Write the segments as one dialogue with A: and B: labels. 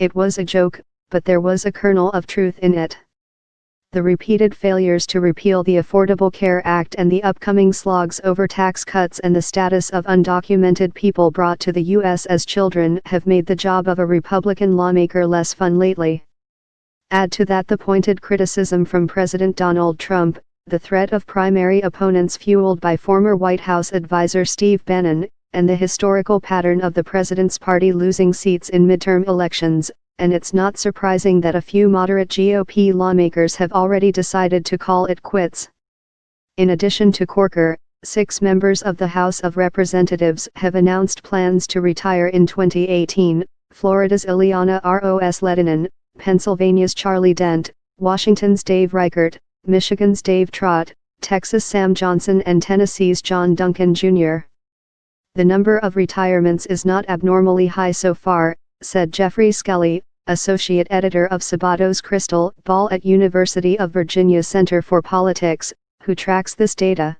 A: It was a joke, but there was a kernel of truth in it. The repeated failures to repeal the Affordable Care Act and the upcoming slogs over tax cuts and the status of undocumented people brought to the U.S. as children have made the job of a Republican lawmaker less fun lately. Add to that the pointed criticism from President Donald Trump, the threat of primary opponents fueled by former White House advisor Steve Bannon, and the historical pattern of the president's party losing seats in midterm elections, and it's not surprising that a few moderate GOP lawmakers have already decided to call it quits. In addition to Corker, 6 members of the House of Representatives have announced plans to retire in 2018, Florida's Ileana Ros Lehtinen, Pennsylvania's Charlie Dent, Washington's Dave Reichert, Michigan's Dave Trott, Texas' Sam Johnson and Tennessee's John Duncan Jr. The number of retirements is not abnormally high so far, said Jeffrey Scully, associate editor of Sabato's Crystal Ball at University of Virginia Center for Politics, who tracks this data.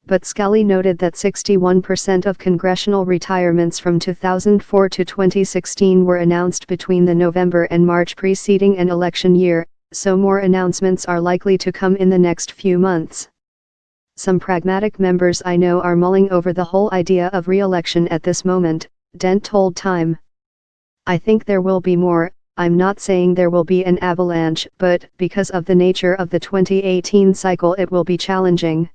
A: But Scully noted that 61% of congressional retirements from 2004 to 2016 were announced between the November and March preceding an election year, so more announcements are likely to come in the next few months. Some pragmatic members I know are mulling over the whole idea of re-election at this moment, Dent told Time. I think there will be more. I'm not saying there will be an avalanche, but because of the nature of the 2018 cycle it will be challenging.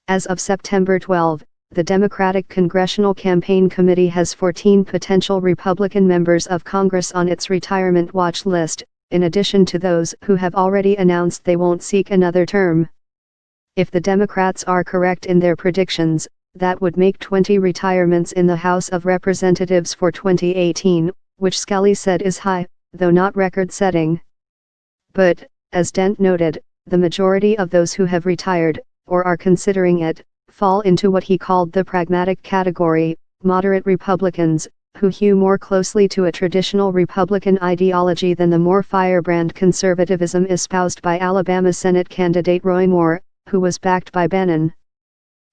A: As of September 12, the Democratic Congressional Campaign Committee has 14 potential Republican members of Congress on its retirement watch list, in addition to those who have already announced they won't seek another term. If the Democrats are correct in their predictions, that would make 20 retirements in the House of Representatives for 2018, which Scully said is high, though not record-setting. But, as Dent noted, the majority of those who have retired, or are considering it, fall into what he called the pragmatic category, moderate Republicans, who hew more closely to a traditional Republican ideology than the more firebrand conservatism espoused by Alabama Senate candidate Roy Moore, who was backed by Bannon.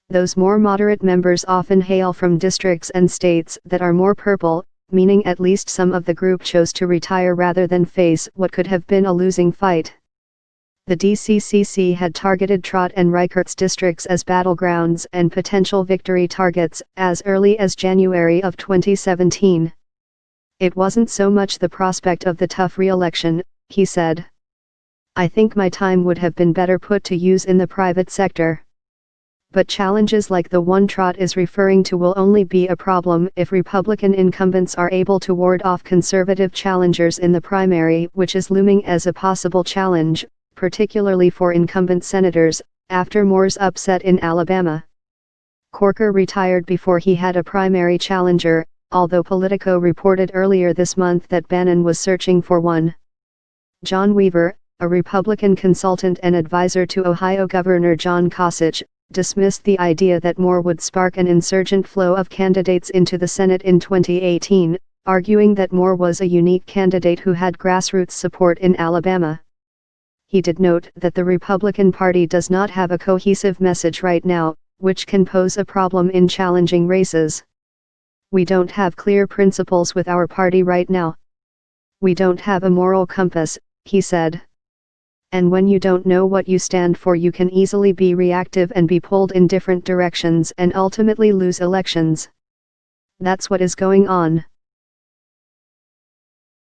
A: Those more moderate members often hail from districts and states that are more purple, meaning at least some of the group chose to retire rather than face what could have been a losing fight. The DCCC had targeted Trott and Reichert's districts as battlegrounds and potential victory targets as early as January of 2017. It wasn't so much the prospect of the tough re-election, he said. I think my time would have been better put to use in the private sector. But challenges like the one Trott is referring to will only be a problem if Republican incumbents are able to ward off conservative challengers in the primary, which is looming as a possible challenge, particularly for incumbent senators, after Moore's upset in Alabama. Corker retired before he had a primary challenger, although Politico reported earlier this month that Bannon was searching for one. John Weaver, a Republican consultant and advisor to Ohio Governor John Kasich, dismissed the idea that Moore would spark an insurgent flow of candidates into the Senate in 2018, arguing that Moore was a unique candidate who had grassroots support in Alabama. He did note that the Republican Party does not have a cohesive message right now, which can pose a problem in challenging races. We don't have clear principles with our party right now. We don't have a moral compass, he said. And when you don't know what you stand for, you can easily be reactive and be pulled in different directions and ultimately lose elections. That's what is going on.